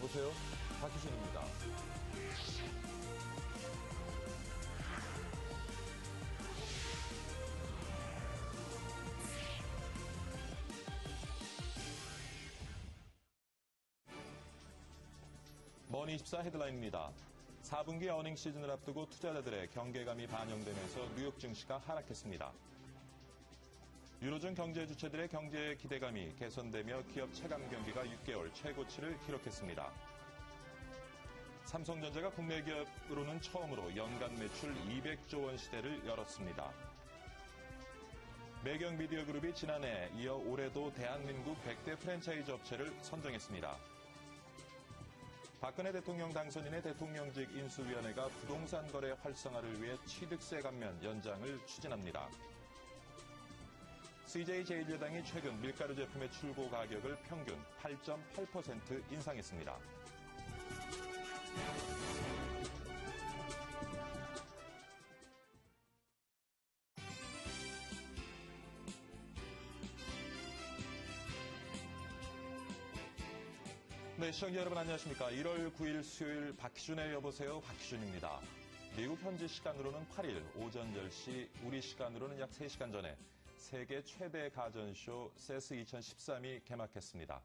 여보세요? 박희준입니다. 머니24 헤드라인입니다. 4분기 어닝 시즌을 앞두고 투자자들의 경계감이 반영되면서 뉴욕 증시가 하락했습니다. 유로존 경제 주체들의 경제 기대감이 개선되며 기업 체감 경기가 6개월 최고치를 기록했습니다. 삼성전자가 국내 기업으로는 처음으로 연간 매출 200조 원 시대를 열었습니다. 매경 미디어 그룹이 지난해 이어 올해도 대한민국 100대 프랜차이즈 업체를 선정했습니다. 박근혜 대통령 당선인의 대통령직 인수위원회가 부동산 거래 활성화를 위해 취득세 감면 연장을 추진합니다. CJ-제일제당이 최근 밀가루 제품의 출고 가격을 평균 8.8% 인상했습니다. 네, 시청자 여러분 안녕하십니까. 1월 9일 수요일 박희준의 여보세요. 박희준입니다. 미국 현지 시간으로는 8일 오전 10시, 우리 시간으로는 약 3시간 전에 세계 최대 가전쇼 CES 2013이 개막했습니다.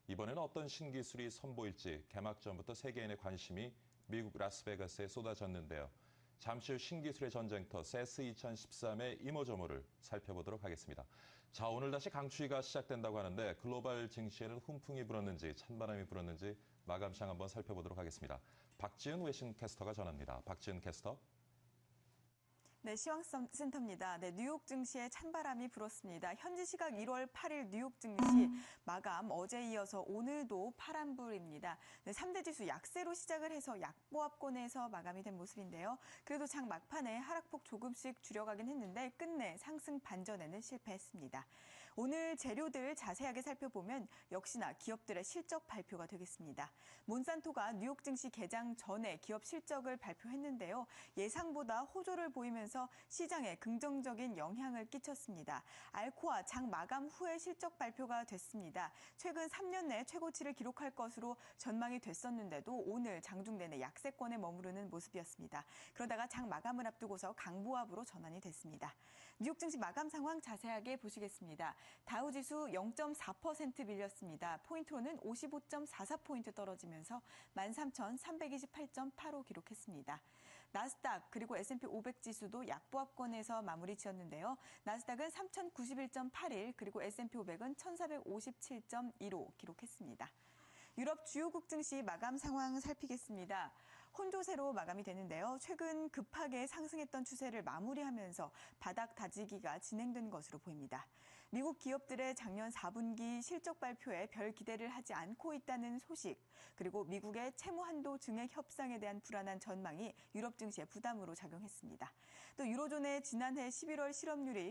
이번에는 어떤 신기술이 선보일지 개막 전부터 세계인의 관심이 미국 라스베가스에 쏟아졌는데요. 잠시 후 신기술의 전쟁터 CES 2013의 이모저모를 살펴보도록 하겠습니다. 자, 오늘 다시 강추위가 시작된다고 하는데 글로벌 증시에는 훈풍이 불었는지 찬바람이 불었는지 마감시장 한번 살펴보도록 하겠습니다. 박지은 외신 캐스터가 전합니다. 박지은 캐스터. 네, 시황센터입니다. 네, 뉴욕 증시에 찬바람이 불었습니다. 현지 시각 1월 8일 뉴욕 증시 마감 어제에 이어서 오늘도 파란불입니다. 네, 3대 지수 약세로 시작을 해서 약보합권에서 마감이 된 모습인데요. 그래도 장 막판에 하락폭 조금씩 줄여가긴 했는데 끝내 상승 반전에는 실패했습니다. 오늘 재료들 자세하게 살펴보면 역시나 기업들의 실적 발표가 되겠습니다. 몬산토가 뉴욕 증시 개장 전에 기업 실적을 발표했는데요. 예상보다 호조를 보이면서 시장에 긍정적인 영향을 끼쳤습니다. 알코아 장 마감 후에 실적 발표가 됐습니다. 최근 3년 내 최고치를 기록할 것으로 전망이 됐었는데도 오늘 장중 내내 약세권에 머무르는 모습이었습니다. 그러다가 장 마감을 앞두고서 강보합으로 전환이 됐습니다. 뉴욕 증시 마감 상황 자세하게 보시겠습니다. 다우지수 0.4% 밀렸습니다. 포인트로는 55.44포인트 떨어지면서 13,328.85 기록했습니다. 나스닥 그리고 S&P 500 지수도 약보합권에서 마무리 지었는데요. 나스닥은 3,091.81 그리고 S&P 500은 1,457.15 기록했습니다. 유럽 주요국 증시 마감 상황 살피겠습니다. 혼조세로 마감이 되는데요. 최근 급하게 상승했던 추세를 마무리하면서 바닥 다지기가 진행된 것으로 보입니다. 미국 기업들의 작년 4분기 실적 발표에 별 기대를 하지 않고 있다는 소식, 그리고 미국의 채무 한도 증액 협상에 대한 불안한 전망이 유럽 증시에 부담으로 작용했습니다. 또 유로존의 지난해 11월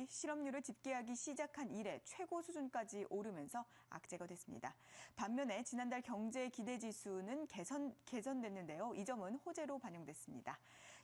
실업률을 집계하기 시작한 이래 최고 수준까지 오르면서 악재가 됐습니다. 반면에 지난달 경제 기대 지수는 개선됐는데요. 이 점은 호재로 반영됐습니다.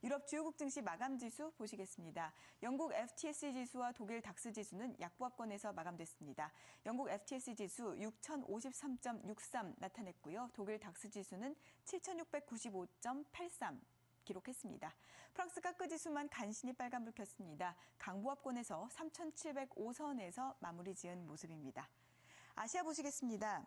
유럽 주요국 증시 마감 지수 보시겠습니다. 영국 FTSE 지수와 독일 닥스 지수는 약보합권에서 마감됐습니다. 영국 FTSE 지수 6,053.63 나타냈고요. 독일 닥스 지수는 7,695.83 기록했습니다. 프랑스 카크 지수만 간신히 빨간불 켰습니다. 강보합권에서 3,705선에서 마무리 지은 모습입니다. 아시아 보시겠습니다.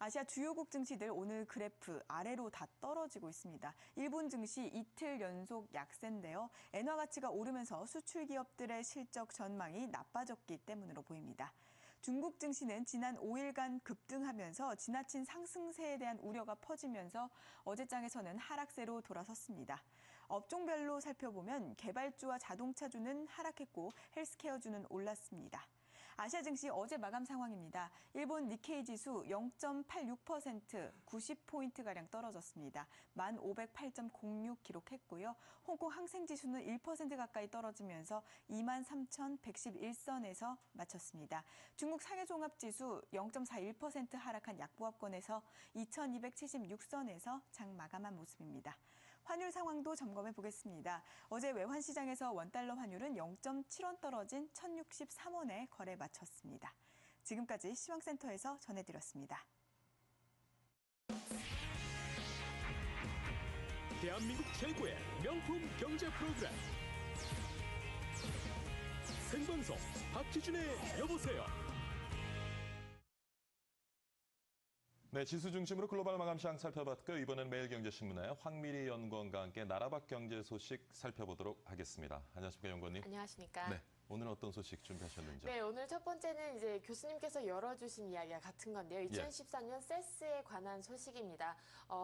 아시아 주요국 증시들 오늘 그래프 아래로 다 떨어지고 있습니다. 일본 증시 이틀 연속 약세인데요. 엔화 가치가 오르면서 수출 기업들의 실적 전망이 나빠졌기 때문으로 보입니다. 중국 증시는 지난 5일간 급등하면서 지나친 상승세에 대한 우려가 퍼지면서 어제장에서는 하락세로 돌아섰습니다. 업종별로 살펴보면 개발주와 자동차주는 하락했고 헬스케어주는 올랐습니다. 아시아 증시 어제 마감 상황입니다. 일본 니케이 지수 0.86% 90포인트가량 떨어졌습니다. 1508.06 기록했고요. 홍콩 항생 지수는 1% 가까이 떨어지면서 23,111선에서 마쳤습니다. 중국 상해종합지수 0.41% 하락한 약보합권에서 2276선에서 장 마감한 모습입니다. 환율 상황도 점검해 보겠습니다. 어제 외환시장에서 원달러 환율은 0.7원 떨어진 1,063원에 거래 마쳤습니다. 지금까지 시황센터에서 전해드렸습니다. 대한민국 최고의 명품 경제 프로그램 생방송 박희준의 여보세요. 네, 지수 중심으로 글로벌 마감 시장 살펴봤고요. 이번엔 매일경제신문의 황미리 연구원과 함께 나라 밖 경제 소식 살펴보도록 하겠습니다. 안녕하십니까, 연구원님. 안녕하십니까. 네, 오늘 어떤 소식 준비하셨는지요? 네, 오늘 첫 번째는 이제 교수님께서 열어주신 이야기가 같은 건데요. 2014년 세스에 관한 소식입니다.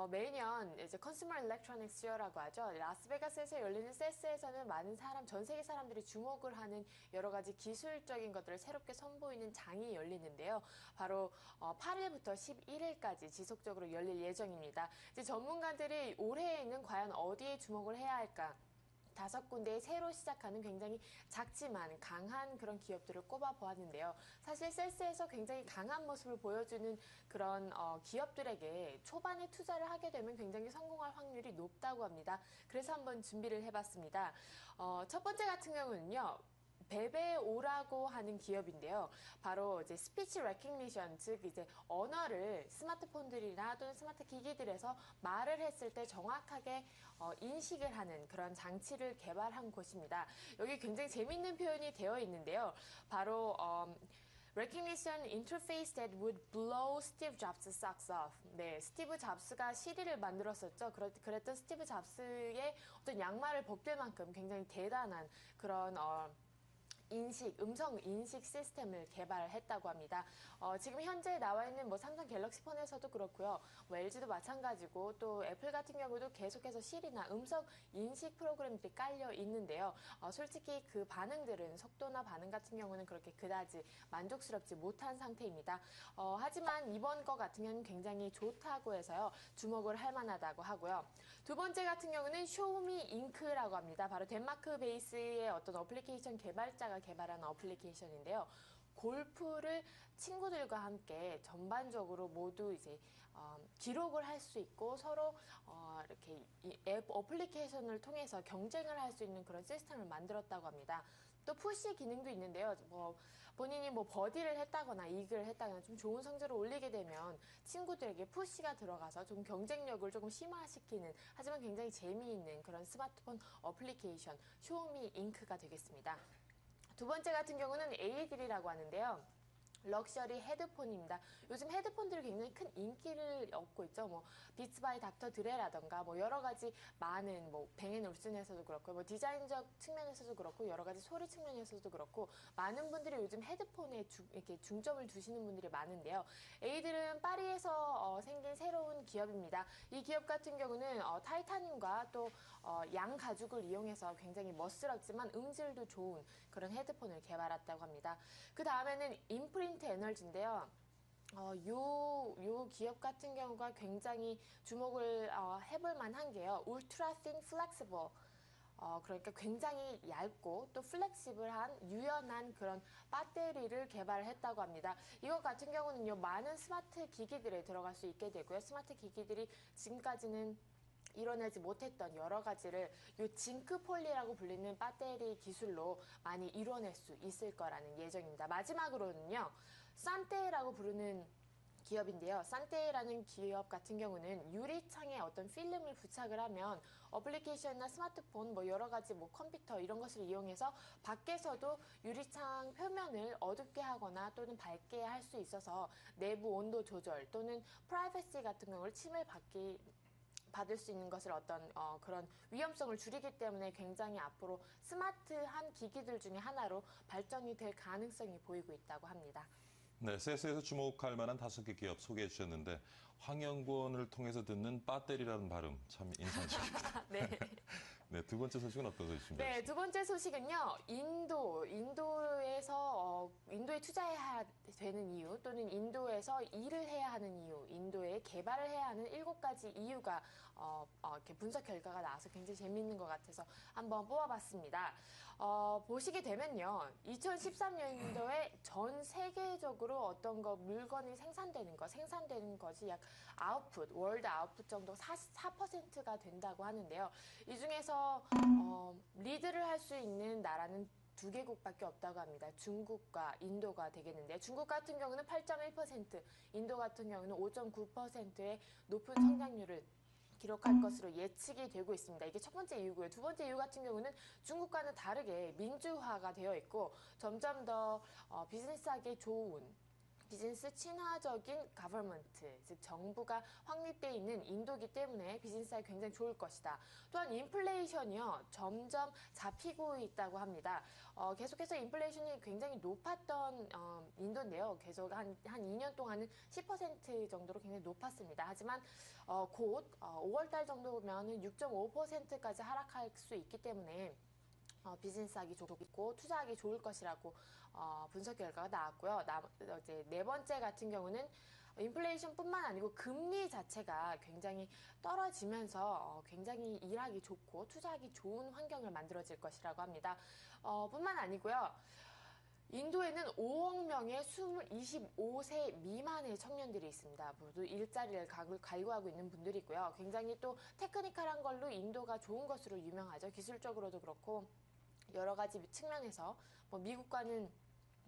매년 이제 컨슈머 일렉트로닉스 쇼라고 하죠. 라스베가스에서 열리는 세스에서는 많은 전 세계 사람들이 주목을 하는 여러 가지 기술적인 것들을 새롭게 선보이는 장이 열리는데요. 바로 8일부터 11일까지 지속적으로 열릴 예정입니다. 이제 전문가들이 올해에는 과연 어디에 주목을 해야 할까? 5군데의 새로 시작하는 굉장히 작지만 강한 그런 기업들을 꼽아보았는데요. 사실 세스에서 굉장히 강한 모습을 보여주는 그런 기업들에게 초반에 투자를 하게 되면 굉장히 성공할 확률이 높다고 합니다. 그래서 한번 준비를 해봤습니다. 첫 번째 같은 경우는요. 베베오라고 하는 기업인데요. 바로 이제 스피치 레코그니션, 즉 이제 언어를 스마트폰들이나 또는 스마트 기기들에서 말을 했을 때 정확하게 인식을 하는 그런 장치를 개발한 곳입니다. 여기 굉장히 재밌는 표현이 되어 있는데요. 바로 Recognition interface that would blow Steve Jobs' socks off. 네, 스티브 잡스가 시리를 만들었었죠. 그랬던 스티브 잡스의 어떤 양말을 벗길 만큼 굉장히 대단한 그런 음성 인식 시스템을 개발했다고 합니다. 지금 현재 나와 있는 삼성 갤럭시 폰에서도 그렇고요. LG도 마찬가지고 또 애플 같은 경우도 계속해서 실이나 음성 인식 프로그램들이 깔려 있는데요. 솔직히 그 반응들은 속도나 반응 같은 경우는 그렇게 그다지 만족스럽지 못한 상태입니다. 하지만 이번 거 같은 경우는 굉장히 좋다고 해서요. 주목을 할 만하다고 하고요. 두 번째 같은 경우는 쇼미 잉크라고 합니다. 바로 덴마크 베이스의 어떤 어플리케이션 개발자가 개발한 어플리케이션인데요. 골프를 친구들과 함께 전반적으로 모두 이제 기록을 할 수 있고 서로 이렇게 이 앱 어플리케이션을 통해서 경쟁을 할 수 있는 그런 시스템을 만들었다고 합니다. 또 푸시 기능도 있는데요. 본인이 버디를 했다거나 이글을 했다거나 좀 좋은 성적을 올리게 되면 친구들에게 푸시가 들어가서 좀 경쟁력을 조금 심화시키는 하지만 굉장히 재미있는 그런 스마트폰 어플리케이션 쇼미 잉크가 되겠습니다. 두 번째 같은 경우는 에이들이라고 하는데요. 럭셔리 헤드폰입니다. 요즘 헤드폰들이 굉장히 큰 인기를 얻고 있죠. 비츠 바이 닥터 드레라던가 여러 가지 많은 뱅앤올슨에서도 그렇고 디자인적 측면에서도 그렇고 여러 가지 소리 측면에서도 그렇고 많은 분들이 요즘 헤드폰에 이렇게 중점을 두시는 분들이 많은데요. 에이들은 파리에서 생긴 새로운 기업입니다. 이 기업 같은 경우는 타이타늄과 또 양 가죽을 이용해서 굉장히 멋스럽지만 음질도 좋은 그런 헤드폰을 개발했다고 합니다. 그 다음에는 임프린트 에너지인데요. 요 기업 같은 경우가 굉장히 주목을 해볼 만한 게요. 울트라 신 플렉시블. 그러니까 굉장히 얇고 또 플렉시블한 유연한 그런 배터리를 개발했다고 합니다. 이것 같은 경우는요. 많은 스마트 기기들에 들어갈 수 있게 되고요. 스마트 기기들이 지금까지는 이뤄내지 못했던 여러 가지를 이 징크폴리라고 불리는 배터리 기술로 많이 이뤄낼 수 있을 거라는 예정입니다. 마지막으로는요. 산테라고 부르는 기업인데요. 산테라는 기업 같은 경우는 유리창에 어떤 필름을 부착을 하면 어플리케이션이나 스마트폰 여러 가지 컴퓨터 이런 것을 이용해서 밖에서도 유리창 표면을 어둡게 하거나 또는 밝게 할 수 있어서 내부 온도 조절 또는 프라이버시 같은 경우를 받을 수 있는 것을 그런 위험성을 줄이기 때문에 굉장히 앞으로 스마트한 기기들 중에 하나로 발전이 될 가능성이 보이고 있다고 합니다. 네, 세스에서 주목할 만한 5개 기업 소개해 주셨는데 황연구원을 통해서 듣는 배터리라는 발음 참 인상적입니다. 네. 네, 두 번째 소식은 어떤 소식 준비하셨습니까? 네, 두 번째 소식은요. 인도에서 인도에 투자해야 되는 이유 또는 인도에서 일을 해야 하는 이유, 인도에 개발을 해야 하는 7가지 이유가 이렇게 분석 결과가 나와서 굉장히 재미있는 것 같아서 한번 뽑아봤습니다. 보시게 되면요. 2013년도에 전 세계적으로 어떤 물건이 생산되는 것이 약 월드 아웃풋 정도 44%가 된다고 하는데요. 이 중에서 리드를 할 수 있는 나라는 2개국밖에 없다고 합니다. 중국과 인도가 되겠는데 중국 같은 경우는 8.1%, 인도 같은 경우는 5.9%의 높은 성장률을 기록할 것으로 예측이 되고 있습니다. 이게 첫 번째 이유고요. 두 번째 이유 같은 경우는 중국과는 다르게 민주화가 되어 있고 점점 더 비즈니스하기 좋은 비즈니스 친화적인 가버먼트, 즉 정부가 확립되어 있는 인도기 때문에 비즈니스하기 굉장히 좋을 것이다. 또한 인플레이션이요 점점 잡히고 있다고 합니다. 계속해서 인플레이션이 굉장히 높았던 인도인데요. 계속 한 2년 동안은 10% 정도로 굉장히 높았습니다. 하지만 곧 5월 달 정도면 6.5%까지 하락할 수 있기 때문에 비즈니스하기 좋고 투자하기 좋을 것이라고 분석 결과가 나왔고요. 이제 네 번째 같은 경우는 인플레이션뿐만 아니고 금리 자체가 굉장히 떨어지면서 굉장히 일하기 좋고 투자하기 좋은 환경을 만들어질 것이라고 합니다. 뿐만 아니고요. 인도에는 5억 명의 25세 미만의 청년들이 있습니다. 모두 일자리를 갈구하고 있는 분들이고요. 굉장히 또 테크니컬한 걸로 인도가 좋은 것으로 유명하죠. 기술적으로도 그렇고 여러 가지 측면에서 미국과는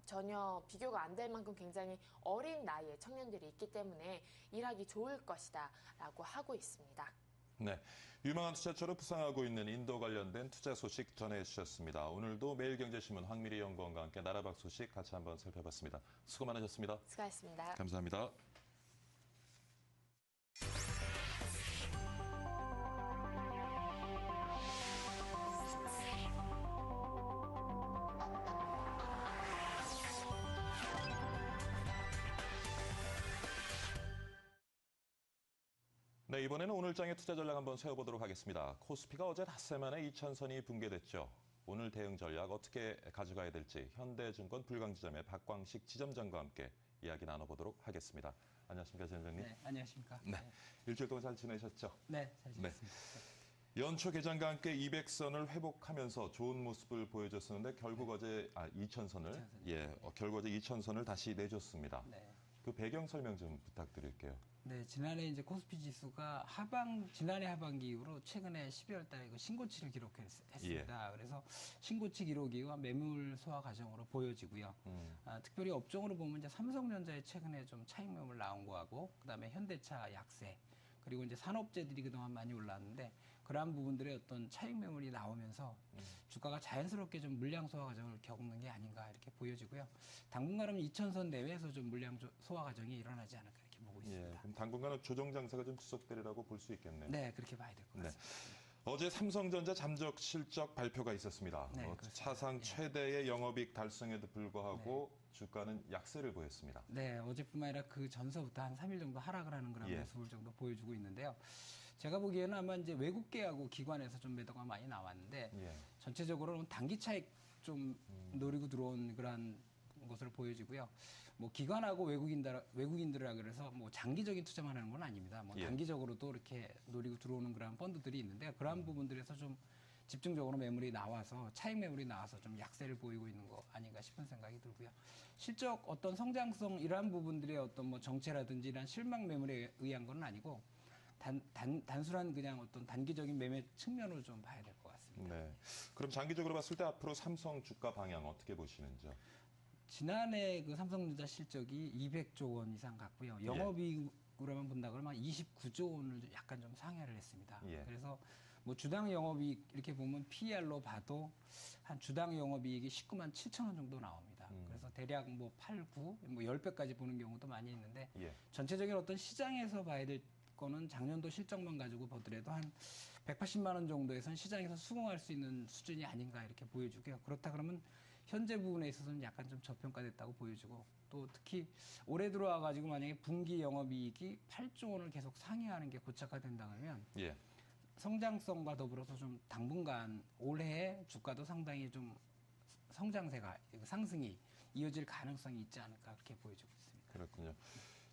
전혀 비교가 안 될 만큼 굉장히 어린 나이에 청년들이 있기 때문에 일하기 좋을 것이다 라고 하고 있습니다. 네, 유망한 투자처로 부상하고 있는 인도 관련된 투자 소식 전해주셨습니다. 오늘도 매일경제신문 황미리 연구원과 함께 나라박 소식 같이 한번 살펴봤습니다. 수고 많으셨습니다. 수고하셨습니다. 감사합니다. 네, 이번에는 오늘장의 투자 전략 한번 세워보도록 하겠습니다. 코스피가 어제 닷새 만에 2,000선이 붕괴됐죠. 오늘 대응 전략 어떻게 가져가야 될지 현대증권 불광지점의 박광식 지점장과 함께 이야기 나눠보도록 하겠습니다. 안녕하십니까, 지점장님. 네, 안녕하십니까. 네, 일주일 동안 잘 지내셨죠? 네, 잘 지냈습니다. 연초 개장과 함께 200선을 회복하면서 좋은 모습을 보여줬었는데 결국 어제 2,000선을 결국 어제 2,000선을 다시 내줬습니다. 네. 그 배경 설명 좀 부탁드릴게요. 네, 지난해 이제 코스피 지수가 지난해 하반기 이후로 최근에 12월 달에 그 신고치를 기록했습니다. 그래서 신고치 기록 이후 매물 소화 과정으로 보여지고요. 특별히 업종으로 보면 이제 삼성전자에 최근에 좀 차익 매물 나온 거하고, 그다음에 현대차 약세, 그리고 이제 산업재들이 그동안 많이 올랐는데 그러한 부분들의 어떤 차익 매물이 나오면서 주가가 자연스럽게 좀 물량 소화 과정을 겪는 게 아닌가 이렇게 보여지고요. 당분간은 2,000선 내외에서 좀 물량 소화 과정이 일어나지 않을까 이렇게 보고 있습니다. 예, 그럼 당분간은 조정 장세가 좀 지속되리라고 볼 수 있겠네요. 네, 그렇게 봐야 될 것 같습니다. 어제 삼성전자 잠적 실적 발표가 있었습니다. 네, 차상 최대의 영업이익 달성에도 불구하고 주가는 약세를 보였습니다. 네, 어제뿐만 아니라 그 전서부터 한 3일 정도 하락을 하는 그런 모습을 정도 보여주고 있는데요. 제가 보기에는 아마 이제 외국계하고 기관에서 좀 매도가 많이 나왔는데 전체적으로는 단기 차익 좀 노리고 들어온 그런 것으로 보여지고요. 뭐 기관하고 외국인들이라 그래서 뭐 장기적인 투자만 하는 건 아닙니다. 뭐 단기적으로도 이렇게 노리고 들어오는 그런 펀드들이 있는데 그러한 부분들에서 좀 집중적으로 매물이 나와서 차익 매물이 나와서 좀 약세를 보이고 있는 거 아닌가 싶은 생각이 들고요. 실적 어떤 성장성 이러한 부분들의 어떤 뭐 정체라든지 이런 실망 매물에 의한 건 아니고 단순한 그냥 어떤 단기적인 매매 측면으로 좀 봐야 될 것 같습니다. 네. 그럼 장기적으로 봤을 때 앞으로 삼성 주가 방향 어떻게 보시는지요? 지난해 그 삼성전자 실적이 200조 원 이상 갔고요. 영업이익으로만 본다 그러면 29조 원을 약간 좀 상회를 했습니다. 그래서 뭐 주당 영업이익 이렇게 보면 PER로 봐도 한 주당 영업이익이 19만 7천 원 정도 나옵니다. 그래서 대략 뭐 8, 9, 뭐 10배까지 보는 경우도 많이 있는데 전체적인 어떤 시장에서 봐야 될 거는 작년도 실적만 가지고 보더라도 한 180만 원 정도에선 시장에서 수긍할 수 있는 수준이 아닌가 이렇게 보여주고요. 그렇다 그러면 현재 부분에 있어서는 약간 좀 저평가됐다고 보여주고 또 특히 올해 들어와가지고 만약에 분기 영업이익이 8조 원을 계속 상회하는 게 고착화된다면 성장성과 더불어서 좀 당분간 올해 주가도 상당히 좀 성장세가 상승이 이어질 가능성이 있지 않을까 그렇게 보여지고 있습니다. 그렇군요.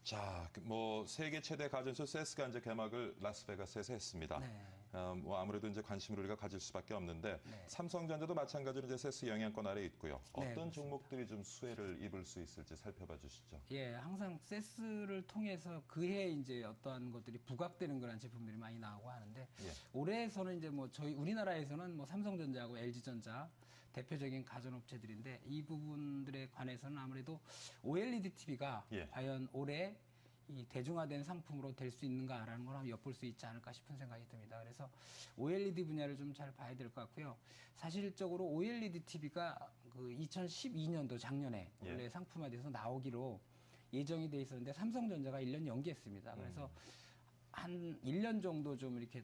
자, 뭐 세계 최대 가전쇼 세스가 이제 개막을 라스베가스에서 했습니다. 뭐 아무래도 이제 관심을 우리가 가질 수밖에 없는데 삼성전자도 마찬가지로 이제 세스 영향권 아래 있고요. 어떤 종목들이 좀 수혜를 입을 수 있을지 살펴봐 주시죠. 예, 항상 세스를 통해서 그해 이제 어떠한 것들이 부각되는 그런 제품들이 많이 나오고 하는데 올해에서는 이제 뭐 저희 우리나라에서는 뭐 삼성전자하고 LG전자 대표적인 가전업체들인데 이 부분들에 관해서는 아무래도 OLED TV가 과연 올해 이 대중화된 상품으로 될 수 있는가라는 걸 한번 엿볼 수 있지 않을까 싶은 생각이 듭니다. 그래서 OLED 분야를 좀 잘 봐야 될 것 같고요. 사실적으로 OLED TV가 그 2012년도 작년에 원래 상품화돼서 나오기로 예정이 돼 있었는데 삼성전자가 1년 연기했습니다. 그래서 한 1년 정도 좀 이렇게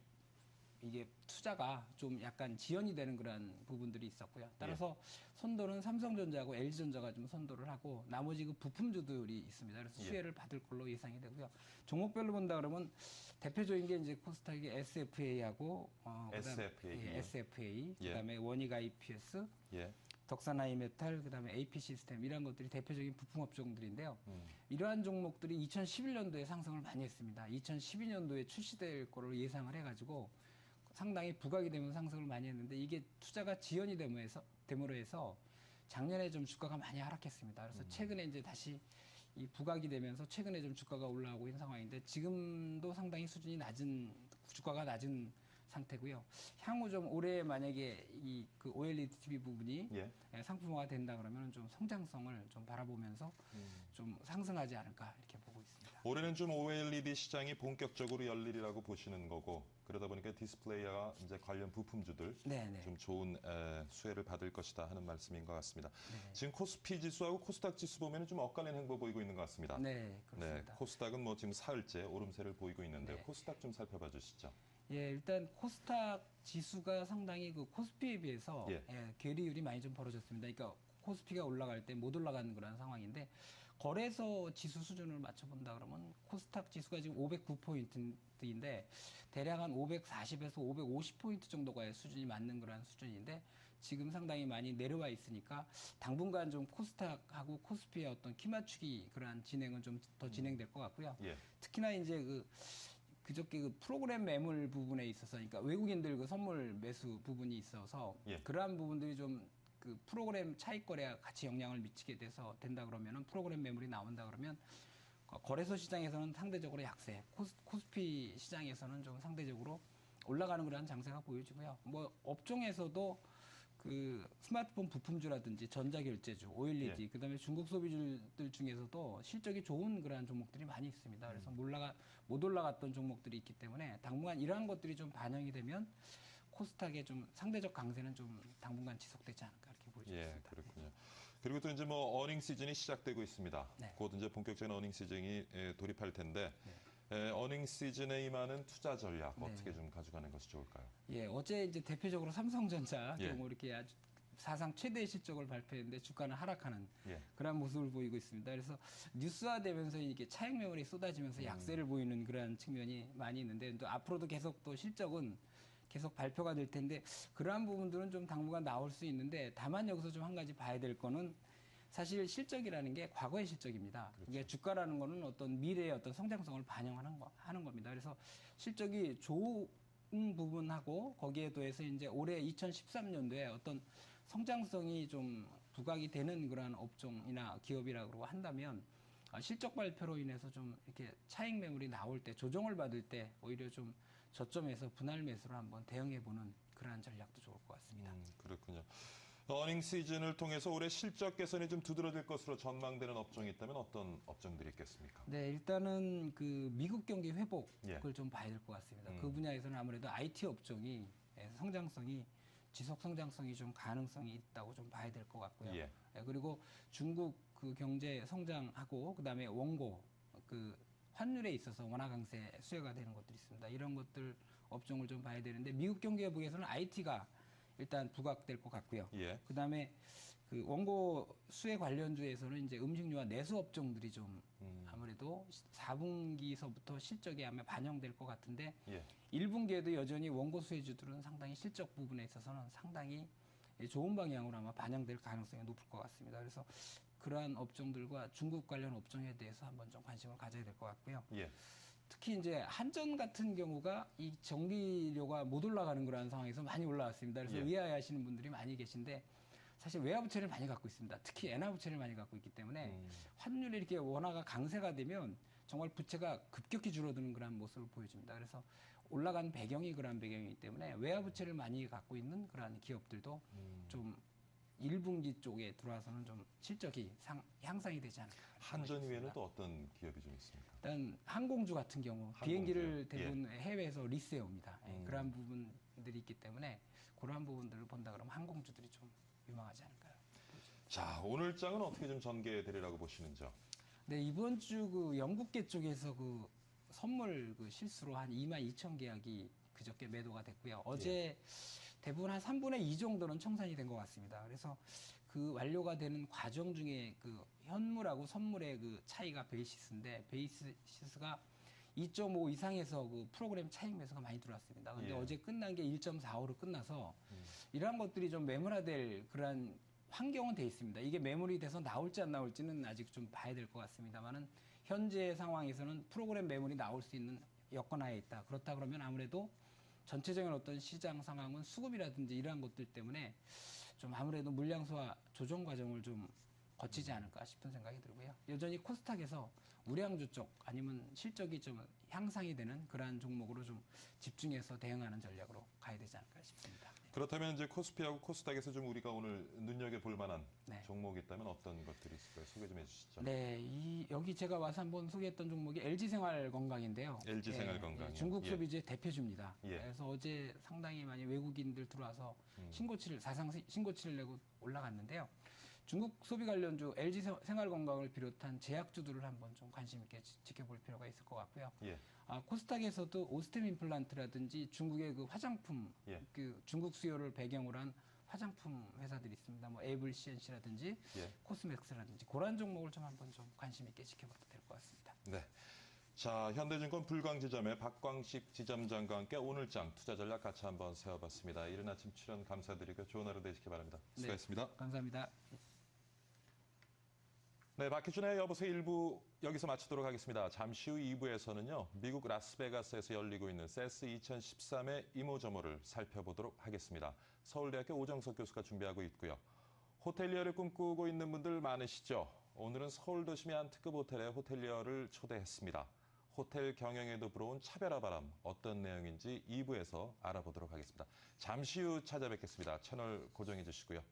이게 투자가 좀 약간 지연이 되는 그런 부분들이 있었고요. 따라서 선도는 삼성전자하고 LG전자가 좀 선도를 하고 나머지 그 부품주들이 있습니다. 그래서 수혜를 받을 걸로 예상이 되고요. 종목별로 본다 그러면 대표적인 게 이제 코스닥의 SFA하고 SFA, 그다음에 원익 IPS, 덕산 하이메탈, 그다음에 AP 시스템 이런 것들이 대표적인 부품 업종들인데요. 이러한 종목들이 2011년도에 상승을 많이 했습니다. 2012년도에 출시될 거로 예상을 해가지고 상당히 부각이 되면서 상승을 많이 했는데 이게 투자가 지연이 됨으로 해서 작년에 좀 주가가 많이 하락했습니다. 그래서 최근에 이제 다시 이 부각이 되면서 최근에 좀 주가가 올라오고 있는 상황인데 지금도 상당히 수준이 주가가 낮은 상태고요. 향후 좀 올해 만약에 이 그 OLED TV 부분이 상품화가 된다 그러면 좀 성장성을 좀 바라보면서 좀 상승하지 않을까 이렇게 보고 있습니다. 올해는 좀 OLED 시장이 본격적으로 열리리라고 보시는 거고 그러다 보니까 디스플레이와 이제 관련 부품주들 좀 좋은 수혜를 받을 것이다 하는 말씀인 것 같습니다. 지금 코스피 지수하고 코스닥 지수 보면 좀 엇갈린 행보 보이고 있는 것 같습니다. 네, 그렇습니다. 코스닥은 뭐 지금 사흘째 오름세를 보이고 있는데요. 코스닥 좀 살펴봐 주시죠. 예, 일단 코스닥 지수가 상당히 그 코스피에 비해서 괴리율이 많이 좀 벌어졌습니다. 그러니까 코스피가 올라갈 때 못 올라가는 그런 상황인데 거래소 지수 수준을 맞춰본다 그러면 코스닥 지수가 지금 509포인트인데 대략 한 540에서 550포인트 정도가 수준이 맞는 그런 수준인데 지금 상당히 많이 내려와 있으니까 당분간 좀 코스닥하고 코스피의 어떤 키 맞추기 그러한 진행은 좀 더 진행될 것 같고요. 특히나 이제 그저께 그 프로그램 매물 부분에 있어서, 그러니까 외국인들 그 선물 매수 부분이 있어서 그러한 부분들이 좀 그 프로그램 차익 거래가 같이 영향을 미치게 된다 그러면은 프로그램 매물이 나온다 그러면 거래소 시장에서는 상대적으로 약세, 코스피 시장에서는 좀 상대적으로 올라가는 그런 장세가 보여지고요. 뭐 업종에서도 그 스마트폰 부품주라든지 전자결제주, OLED, 그다음에 중국 소비주들 중에서도 실적이 좋은 그러한 종목들이 많이 있습니다. 그래서 못 올라갔던 종목들이 있기 때문에 당분간 이러한 것들이 좀 반영이 되면 코스닥의 좀 상대적 강세는 좀 당분간 지속되지 않을까 이렇게 보여집니다. 그렇군요. 그리고 또 이제 뭐 어닝 시즌이 시작되고 있습니다. 곧 이제 본격적인 어닝 시즌이 돌입할 텐데 어닝 시즌에 임하는 투자 전략 어떻게 좀 가져가는 것이 좋을까요? 예, 어제 이제 대표적으로 삼성전자 경우 이렇게 아주 사상 최대 실적을 발표했는데 주가는 하락하는 그런 모습을 보이고 있습니다. 그래서 뉴스화되면서 이게 차익 매물이 쏟아지면서 약세를 보이는 그런 측면이 많이 있는데 또 앞으로도 계속 또 실적은 계속 발표가 될 텐데 그러한 부분들은 좀 당분간 나올 수 있는데 다만 여기서 좀 한 가지 봐야 될 거는 사실 실적이라는 게 과거의 실적입니다. 그러니까 주가라는 거는 어떤 미래의 어떤 성장성을 반영하는 겁니다. 그래서 실적이 좋은 부분하고 거기에 더해서 이제 올해 2013년도에 어떤 성장성이 좀 부각이 되는 그러한 업종이나 기업이라고 한다면 실적 발표로 인해서 좀 이렇게 차익 매물이 나올 때 조정을 받을 때 오히려 좀 저점에서 분할 매수로 한번 대응해보는 그러한 전략도 좋을 것 같습니다. 그렇군요. 어닝 시즌을 통해서 올해 실적 개선이 좀 두드러질 것으로 전망되는 업종이 있다면 어떤 업종들이 있겠습니까? 네, 일단은 그 미국 경기 회복을 좀 봐야 될 것 같습니다. 그 분야에서는 아무래도 IT 업종이 성장성이 지속 성장성이 좀 가능성이 있다고 좀 봐야 될 것 같고요. 그리고 중국 그 경제 성장하고 그다음에 원고 그 환율에 있어서 원화 강세 수혜가 되는 것들이 있습니다. 이런 것들 업종을 좀 봐야 되는데 미국 경기 회복에서는 IT가 일단 부각될 것 같고요. 그다음에 그 원고 수혜 관련주에서는 이제 음식료와 내수 업종들이 좀 아무래도 4분기서부터 실적이 아마 반영될 것 같은데 1분기에도 여전히 원고 수혜주들은 상당히 실적 부분에 있어서는 상당히 좋은 방향으로 아마 반영될 가능성이 높을 것 같습니다. 그래서 그러한 업종들과 중국 관련 업종에 대해서 한번 좀 관심을 가져야 될 것 같고요. 특히 이제 한전 같은 경우가 이 전기료가 못 올라가는 그런 상황에서 많이 올라왔습니다. 그래서 의아해하시는 분들이 많이 계신데 사실 외화부채를 많이 갖고 있습니다. 특히 엔화부채를 많이 갖고 있기 때문에 환율이 이렇게 원화가 강세가 되면 정말 부채가 급격히 줄어드는 그런 모습을 보여줍니다. 그래서 올라간 배경이 그런 배경이기 때문에 외화부채를 많이 갖고 있는 그런 기업들도 좀 1분기 쪽에 들어와서는 좀 실적이 향상이 되지 않을까. 한전 외에는 또 어떤 기업이 좀 있습니까? 일단 항공주 같은 경우 항공주요? 비행기를 대부분 해외에서 리스해 옵니다. 그러한 부분들이 있기 때문에 그러한 부분들을 본다 그러면 항공주들이 좀 유망하지 않을까요? 자, 오늘 장은 어떻게 좀 전개되리라고 보시는지요? 네, 이번 주 그 영국계 쪽에서 그 선물 그 실수로 한 22,000 계약이 그저께 매도가 됐고요. 어제 대부분 한 3분의 2 정도는 청산이 된 것 같습니다. 그래서 그 완료가 되는 과정 중에 그 현물하고 선물의 그 차이가 베이시스인데 베이시스가 2.5 이상에서 그 프로그램 차익 매수가 많이 들어왔습니다. 근데 어제 끝난 게 1.45로 끝나서 이러한 것들이 좀 매몰화될 그러한 환경은 돼 있습니다. 이게 매물이 돼서 나올지 안 나올지는 아직 좀 봐야 될 것 같습니다만은 현재 상황에서는 프로그램 매물이 나올 수 있는 여건하에 있다. 그렇다 그러면 아무래도 전체적인 어떤 시장 상황은 수급이라든지 이러한 것들 때문에 좀 아무래도 물량 소화 조정 과정을 좀 거치지 않을까 싶은 생각이 들고요. 여전히 코스닥에서 우량주 쪽 아니면 실적이 좀 향상이 되는 그러한 종목으로 좀 집중해서 대응하는 전략으로 가야 되지 않을까 싶습니다. 그렇다면 이제 코스피하고 코스닥에서 좀 우리가 오늘 눈여겨볼 만한 네. 종목이 있다면 어떤 것들이 있을까요? 소개 좀 해주시죠. 네, 여기 제가 와서 한번 소개했던 종목이 LG생활건강인데요. LG생활건강이요. 중국 소비주의 대표주입니다. 예. 그래서 어제 상당히 많이 외국인들 들어와서 사상 신고치를 내고 올라갔는데요. 중국 소비 관련주 LG생활건강을 비롯한 제약주들을 한번 좀 관심 있게 지켜볼 필요가 있을 것 같고요. 예. 코스닥에서도 오스템 임플란트라든지 중국의 그 화장품, 예. 그 중국 수요를 배경으로 한 화장품 회사들이 있습니다. 뭐 에이블 CNC라든지 코스맥스라든지 그런 종목을 좀 한번 좀 관심 있게 지켜봐도 될 것 같습니다. 네. 자, 현대증권 불광지점의 박광식 지점장과 함께 오늘장 투자 전략 같이 한번 세워봤습니다. 이른 아침 출연 감사드리고 좋은 하루 되시기 바랍니다. 수고하셨습니다. 네, 감사합니다. 네, 박희준의 여보세요 1부 여기서 마치도록 하겠습니다. 잠시 후 2부에서는요. 미국 라스베가스에서 열리고 있는 세스 2013의 이모저모를 살펴보도록 하겠습니다. 서울대학교 오정석 교수가 준비하고 있고요. 호텔리어를 꿈꾸고 있는 분들 많으시죠? 오늘은 서울 도심의 한 특급 호텔에 호텔리어를 초대했습니다. 호텔 경영에도 불어온 차별화 바람 어떤 내용인지 2부에서 알아보도록 하겠습니다. 잠시 후 찾아뵙겠습니다. 채널 고정해 주시고요.